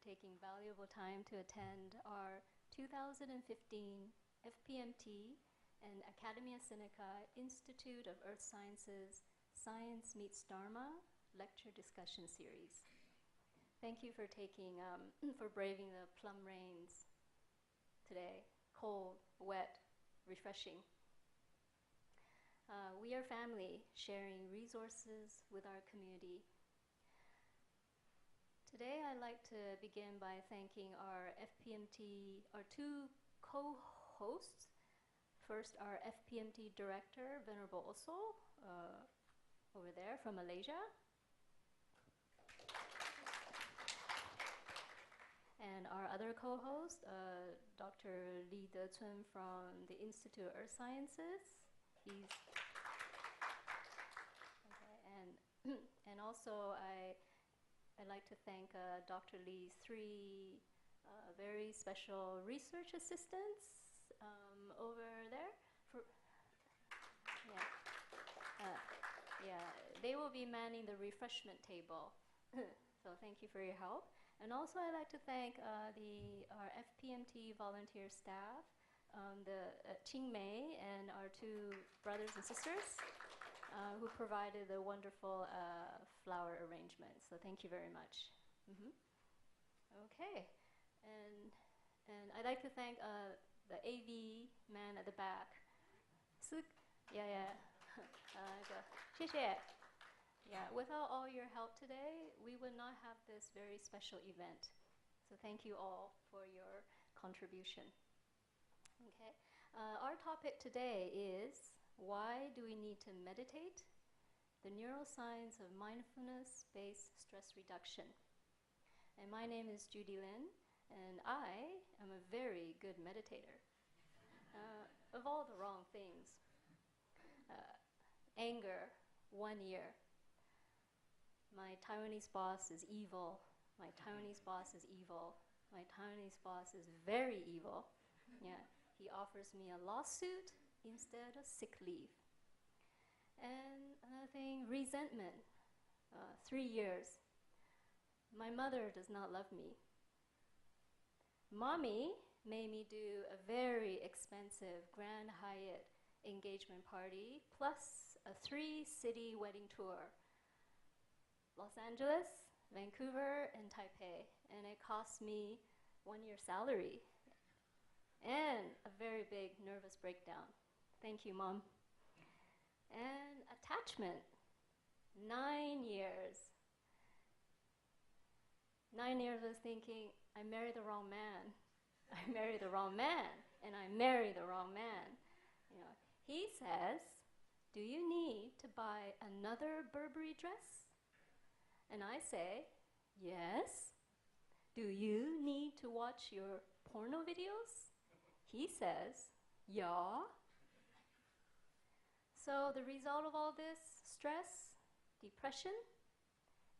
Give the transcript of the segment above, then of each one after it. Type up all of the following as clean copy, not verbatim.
taking valuable time to attend our 2015 FPMT and Academia Sinica Institute of Earth Sciences Science Meets Dharma lecture discussion series. Thank you for for braving the plum rains today. Cold, wet, refreshing. We are family, sharing resources with our community. Today I'd like to begin by thanking our two co-hosts. First, our FPMT director, Venerable Oso, over there from Malaysia. And our other co-host, Dr. Der-chuen from the Institute of Earth Sciences. He's okay, and also I'd like to thank Dr. Lee's three very special research assistants over there. They will be manning the refreshment table. So thank you for your help. And also I'd like to thank our FPMT volunteer staff, the Ching Mei and our two brothers and sisters who provided the wonderful flower arrangements. So thank you very much. Okay, and I'd like to thank the AV man at the back. Yeah, without all your help today, we would not have this very special event. So thank you all for your contribution. Okay, our topic today is why do we need to meditate? The neuroscience of mindfulness-based stress reduction. And my name is Judy Lin, and I am a very good meditator of all the wrong things. Anger, 1 year. My Taiwanese boss is evil. My Taiwanese boss is evil. My Taiwanese boss is very evil. Yeah, he offers me a lawsuit instead of sick leave. And another thing, resentment. 3 years. My mother does not love me. Mommy made me do a very expensive Grand Hyatt engagement party plus a 3-city wedding tour. Los Angeles, Vancouver, and Taipei. And it cost me 1 year's salary and a very big nervous breakdown. Thank you, Mom. And attachment, 9 years. 9 years of thinking, I married the wrong man. I married the wrong man, and I married the wrong man. You know, he says, do you need to buy another Burberry dress? And I say, yes. Do you need to watch your porno videos? He says, yeah. So the result of all this, stress, depression,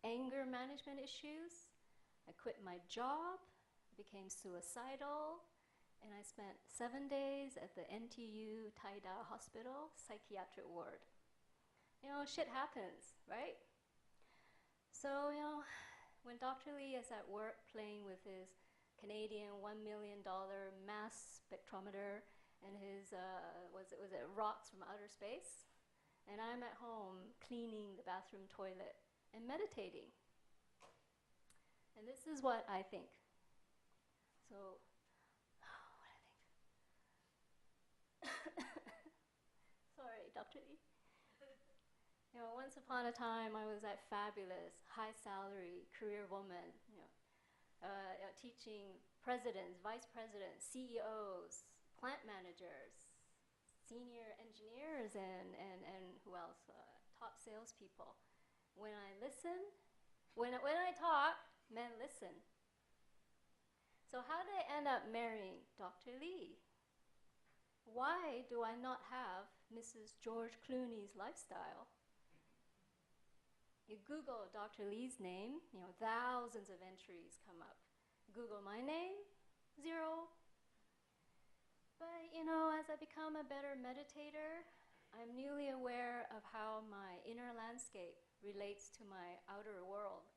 anger management issues, I quit my job, became suicidal, and I spent 7 days at the NTU Taida Hospital psychiatric ward. You know, shit happens, right? So, you know, when Dr. Lee is at work playing with his Canadian $1 million mass spectrometer and his, was it rocks from outer space? And I'm at home cleaning the bathroom toilet and meditating. And this is what I think. So, what I think. Sorry, Dr. Lee. You know, once upon a time, I was that fabulous, high-salary career woman, teaching presidents, vice presidents, CEOs, plant managers, senior engineers, and who else? Top salespeople. When I listen, when I talk, men listen. So how did I end up marrying Dr. Lee? Why do I not have Mrs. George Clooney's lifestyle? You Google Dr. Lee's name, you know, thousands of entries come up. Google my name, 0. But, you know, as I become a better meditator, I'm newly aware of how my inner landscape relates to my outer world.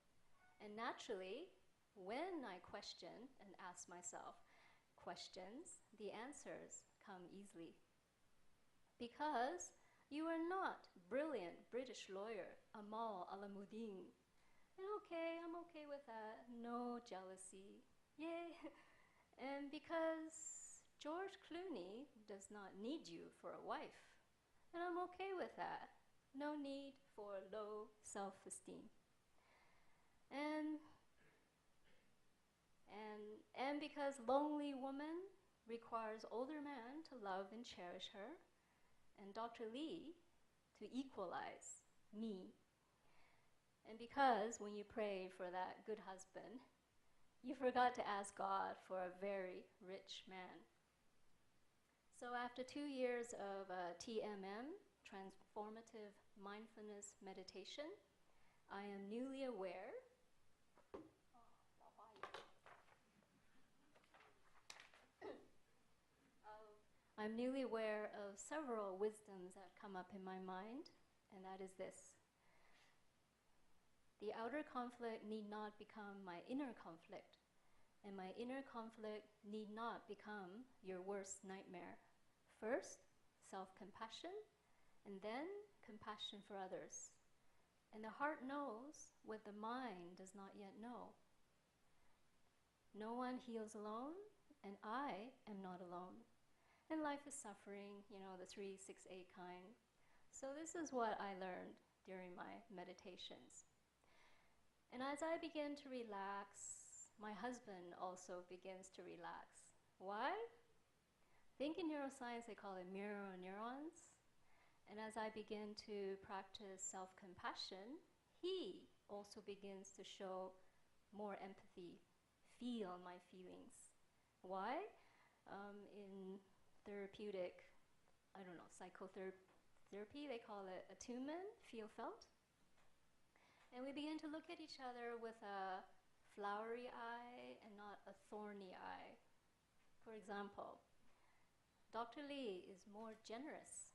And naturally, when I question and ask myself questions, the answers come easily. Because you are not brilliant British lawyer Amal Alamuddin. And I'm okay with that. No jealousy. Yay! And because George Clooney does not need you for a wife. And I'm okay with that. No need for low self-esteem. And because lonely woman requires older man to love and cherish her, and Dr. Lee to equalize me. And because when you pray for that good husband, you forgot to ask God for a very rich man. So after 2 years of TMM, transformative mindfulness meditation, I am newly aware of several wisdoms that come up in my mind, and that is this. The outer conflict need not become my inner conflict, and my inner conflict need not become your worst nightmare. First, self-compassion, and then compassion for others. And the heart knows what the mind does not yet know. No one heals alone, and I am not alone. And life is suffering, the 3, 6, 8 kind. So this is what I learned during my meditations. And as I begin to relax, my husband also begins to relax. Why? I think in neuroscience they call it mirror neurons. And as I begin to practice self-compassion, he also begins to show more empathy, feel my feelings. Why? In therapeutic, psychotherapy, they call it attunement, feel felt. And we begin to look at each other with a flowery eye and not a thorny eye. For example, Dr. Lee is more generous.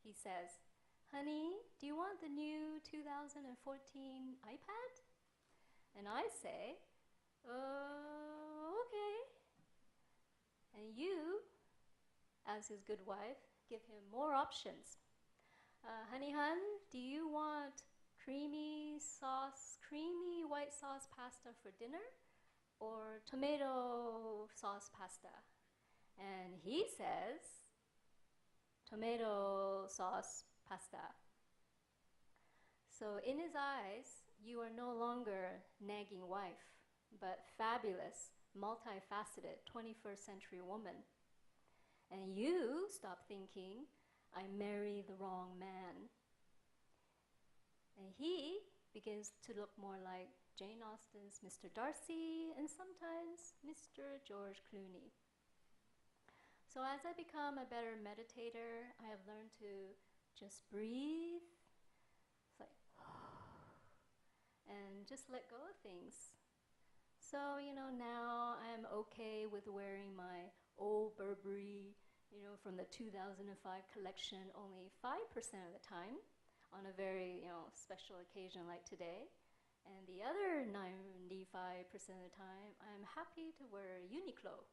He says, "Honey, do you want the new 2014 iPad?" And I say, okay. And you, as his good wife, give him more options. Honey hun, do you want creamy white sauce pasta for dinner, or tomato sauce pasta? And he says, tomato sauce pasta. So in his eyes, you are no longer nagging wife, but fabulous, multifaceted 21st century woman. And you stop thinking, I marry the wrong man. And he begins to look more like Jane Austen's Mr. Darcy and sometimes Mr. George Clooney. So as I become a better meditator, I have learned to just breathe. It's like, and just let go of things. So, now I'm okay with wearing my old Burberry, from the 2005 collection only 5% of the time on a very, special occasion like today. And the other 95% of the time, I'm happy to wear Uniqlo.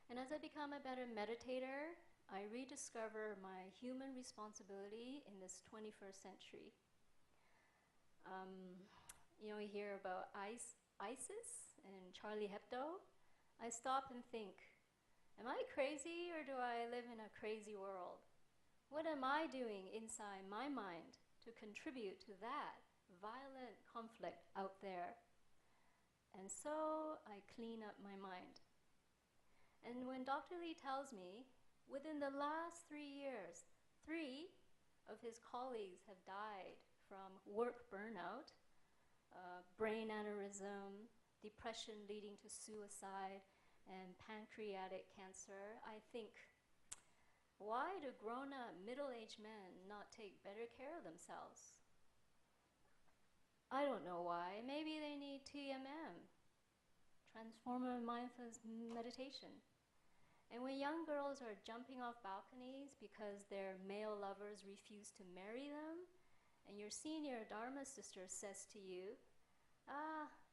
And as I become a better meditator, I rediscover my human responsibility in this 21st century. You hear about ISIS and Charlie Hebdo. I stop and think, am I crazy or do I live in a crazy world? What am I doing inside my mind to contribute to that violent conflict out there? And so I clean up my mind. And when Dr. Lee tells me, within the last 3 years, 3 of his colleagues have died from work burnout, brain aneurysm, depression leading to suicide, and pancreatic cancer, I think, why do grown-up middle-aged men not take better care of themselves? I don't know why. Maybe they need TMM, transformative mindfulness meditation. And when young girls are jumping off balconies because their male lovers refuse to marry them, and your senior Dharma sister says to you,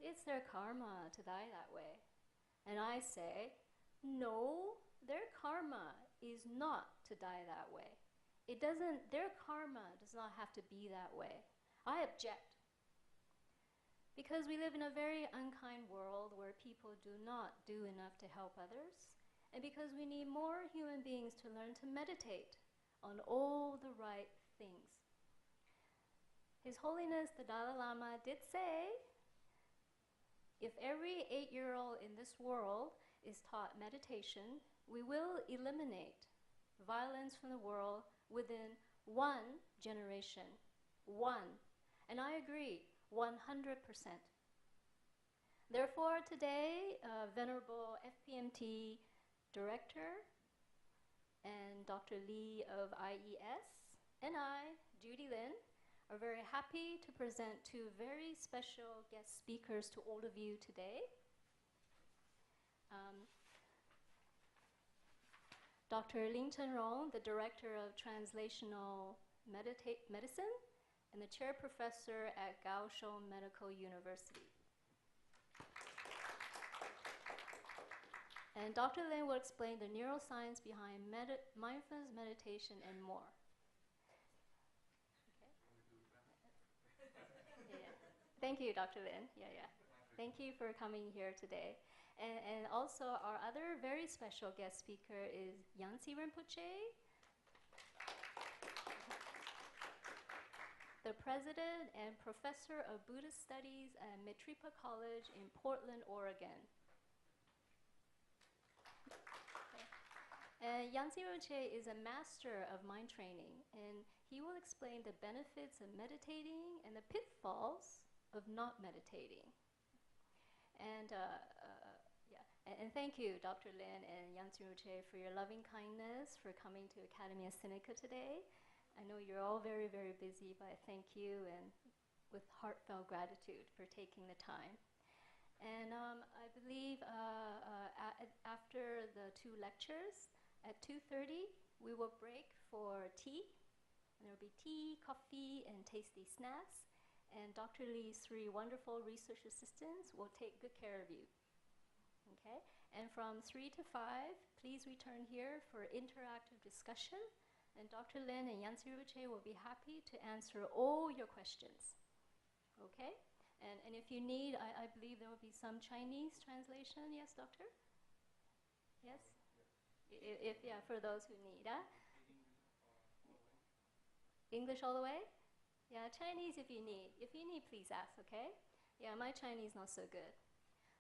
it's their karma to die that way. And I say, no, their karma is not to die that way. Their karma does not have to be that way. I object. Because we live in a very unkind world where people do not do enough to help others, and because we need more human beings to learn to meditate on all the right things. His Holiness the Dalai Lama did say, if every 8-year-old in this world is taught meditation, we will eliminate violence from the world within 1 generation. 1. And I agree, 100%. Therefore, today, Venerable FPMT Director and Dr. Lee of IES and I, Judy Lin, are very happy to present 2 very special guest speakers to all of you today. Dr. Ling Chenrong, the Director of Translational Medicine and the Chair Professor at Kaohsiung Medical University. And Dr. Lin will explain the neuroscience behind mindfulness meditation and more. Yeah. Thank you, Dr. Lin. Yeah. Thank you for coming here today. And also our other very special guest speaker is Yansi Rinpoche, the President and Professor of Buddhist Studies at Mitripa College in Portland, Oregon. And Yansi Rinpoche is a master of mind training, and he will explain the benefits of meditating and the pitfalls of not meditating. And and thank you, Dr. Lin and Yansi Rinpoche, for your loving kindness, for coming to Academia Sinica today. I know you're all very, very busy, but I thank you and with heartfelt gratitude for taking the time. And I believe after the 2 lectures, at 2:30, we will break for tea. And there will be tea, coffee, and tasty snacks. And Dr. Lee's 3 wonderful research assistants will take good care of you. Okay? And from 3 to 5, please return here for interactive discussion. And Dr. Lin and Yansi Rinpoche will be happy to answer all your questions. Okay? And if you need, I believe there will be some Chinese translation. Yes, doctor? Yes? If for those who need. English all the way? Yeah, Chinese if you need. If you need, please ask, okay? Yeah, my Chinese not so good.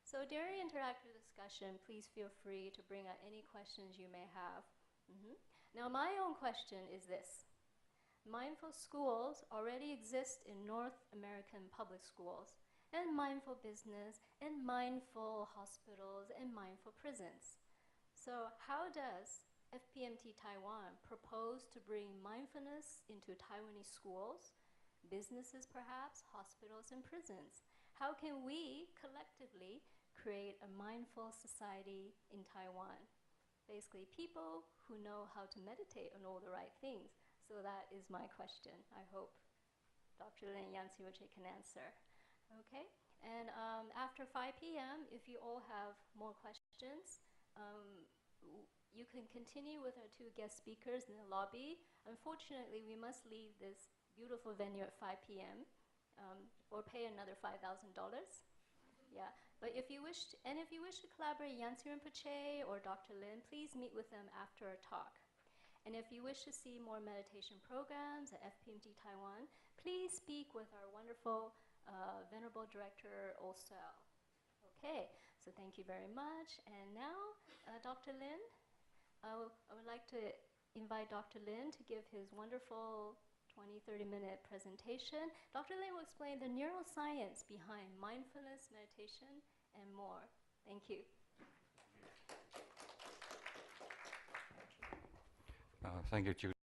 So during interactive discussion, please feel free to bring up any questions you may have. Now, my own question is this. Mindful schools already exist in North American public schools, and mindful business, and mindful hospitals, and mindful prisons. So how does FPMT Taiwan propose to bring mindfulness into Taiwanese schools, businesses perhaps, hospitals, and prisons? How can we collectively create a mindful society in Taiwan? Basically, people who know how to meditate on all the right things. So that is my question. I hope Dr. Lin and Yansi Rinpoche can answer. Okay? And after 5 p.m., if you all have more questions, you can continue with our 2 guest speakers in the lobby. Unfortunately, we must leave this beautiful venue at 5 p.m. Or pay another $5,000. Yeah, but if you wish to collaborate Yansi Rinpoche or Dr. Lin, please meet with them after our talk. And if you wish to see more meditation programs at FPMT Taiwan, please speak with our wonderful Venerable Director, also. Okay, so thank you very much. And now, Dr. Lin, I would like to invite Dr. Lin to give his wonderful 20-30-minute presentation. Dr. Lin will explain the neuroscience behind mindfulness, meditation, and more. Thank you. Thank you, Judy.